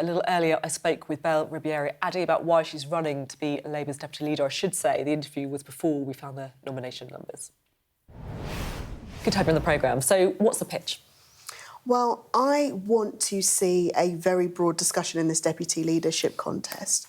A little earlier, I spoke with Bell Ribeiro-Addy about why she's running to be Labour's deputy leader. I should say the interview was before we found the nomination numbers. Good to have you on the programme. So what's the pitch? Well, I want to see a very broad discussion in this deputy leadership contest.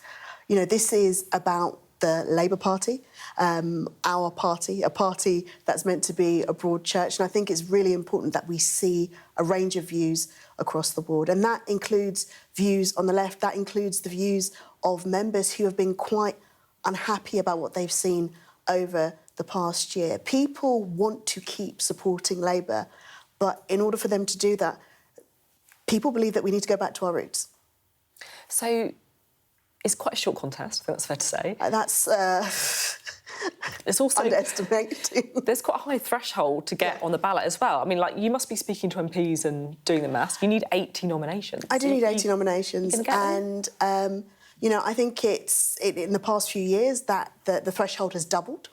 You know, this is about the Labour Party, our party, a party that's meant to be a broad church. And I think it's really important that we see a range of views across the board. And that includes views on the left, that includes the views of members who have been quite unhappy about what they've seen over the past year. People want to keep supporting Labour, but in order for them to do that, people believe that we need to go back to our roots. So it's quite a short contest, I think that's fair to say. That's it's also underestimating. There's quite a high threshold to get on the ballot as well. I mean, like, you must be speaking to MPs and doing the maths. You need 80 nominations. I do need 80 nominations. And, you know, I think in the past few years that the threshold has doubled,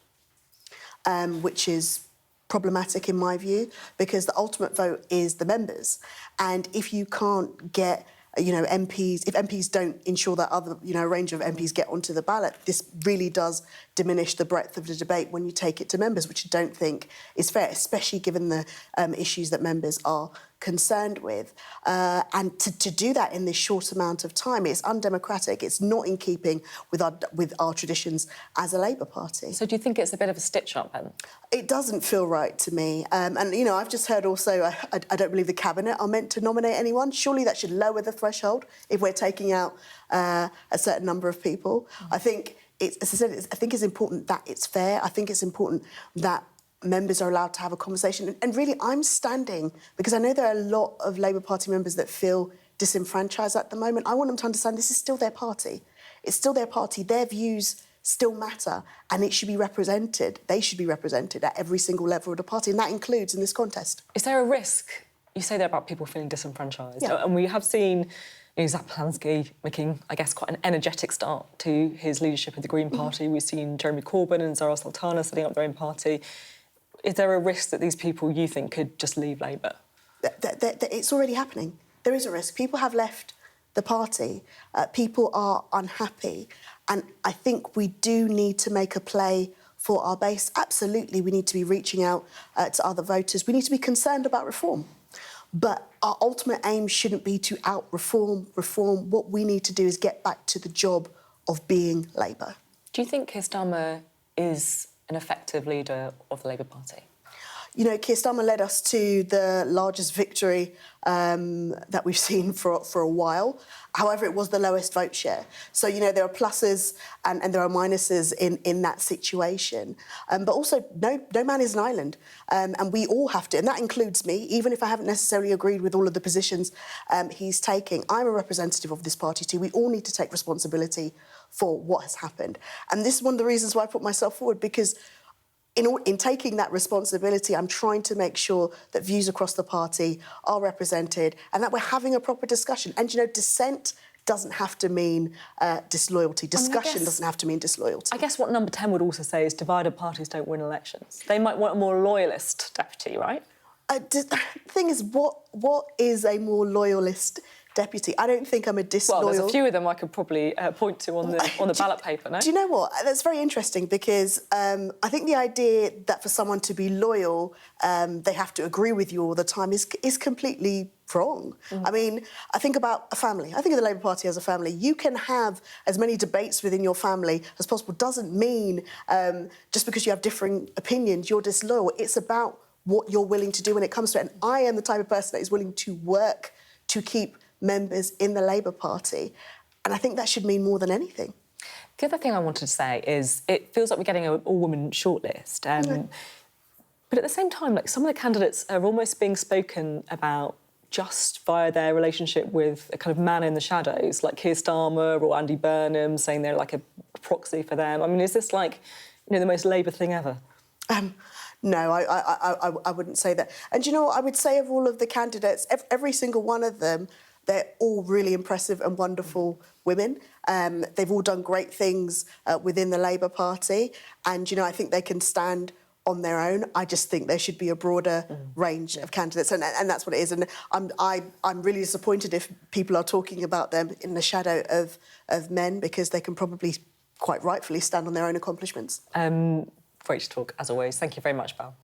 which is problematic in my view, because the ultimate vote is the members. And if you can't get, you know, MPs, if MPs don't ensure that other, you know, a range of MPs get onto the ballot, this really does diminish the breadth of the debate when you take it to members, which I don't think is fair, especially given the issues that members are concerned with. And to do that in this short amount of time, it's undemocratic. It's not in keeping with our traditions as a Labour Party. So do you think it's a bit of a stitch-up then? It doesn't feel right to me. And, you know, I've just heard also, I don't believe the Cabinet are meant to nominate anyone. Surely that should lower the threshold if we're taking out a certain number of people. I think, as I said, I think it's important that it's fair. I think it's important that members are allowed to have a conversation. And really, I'm standing, because I know there are a lot of Labour Party members that feel disenfranchised at the moment. I want them to understand this is still their party. It's still their party. Their views still matter, and it should be represented. They should be represented at every single level of the party, and that includes in this contest. Is there a risk? You say there about people feeling disenfranchised, yeah. And we have seen, you know, Zach Polanski making, I guess, quite an energetic start to his leadership of the Green Party. We've seen Jeremy Corbyn and Zara Sultana setting up their own party. Is there a risk that these people, you think, could just leave Labour? It's already happening. There is a risk. People have left the party. People are unhappy. And I think we do need to make a play for our base. Absolutely, we need to be reaching out to other voters. We need to be concerned about reform. But our ultimate aim shouldn't be to out-reform, reform. What we need to do is get back to the job of being Labour. Do you think Keir Starmer is an effective leader of the Labour Party? You know, Keir Starmer led us to the largest victory that we've seen for a while. However, it was the lowest vote share. So, you know, there are pluses and there are minuses in that situation. But also, no man is an island. And we all have to, and that includes me, even if I haven't necessarily agreed with all of the positions he's taking. I'm a representative of this party too. We all need to take responsibility for what has happened. And this is one of the reasons why I put myself forward, because in taking that responsibility, I'm trying to make sure that views across the party are represented and that we're having a proper discussion. And, you know, dissent doesn't have to mean disloyalty. Discussion doesn't have to mean disloyalty. I guess what number 10 would also say is divided parties don't win elections. They might want a more loyalist deputy, right? The thing is, what is a more loyalist deputy? I don't think I'm a disloyal... Well, there's a few of them I could probably point to on the ballot paper, no? Do you know what? That's very interesting, because I think the idea that for someone to be loyal, they have to agree with you all the time is completely wrong. I mean, I think about a family. I think of the Labour Party as a family. You can have as many debates within your family as possible. Doesn't mean just because you have differing opinions, you're disloyal. It's about what you're willing to do when it comes to it. And I am the type of person that is willing to work to keep members in the Labour Party. And I think that should mean more than anything. The other thing I wanted to say is it feels like we're getting an all-woman shortlist. But at the same time, like, some of the candidates are almost being spoken about just via their relationship with a kind of man in the shadows, like Keir Starmer or Andy Burnham, saying they're like a proxy for them. I mean, is this like, you know, the most Labour thing ever? No, I wouldn't say that. And, you know what, I would say of all of the candidates, every single one of them, they're all really impressive and wonderful women. They've all done great things within the Labour Party. And, you know, I think they can stand on their own. I just think there should be a broader range of candidates, and that's what it is. And I'm really disappointed if people are talking about them in the shadow of men, because they can probably quite rightfully stand on their own accomplishments. Great to talk, as always. Thank you very much, Belle.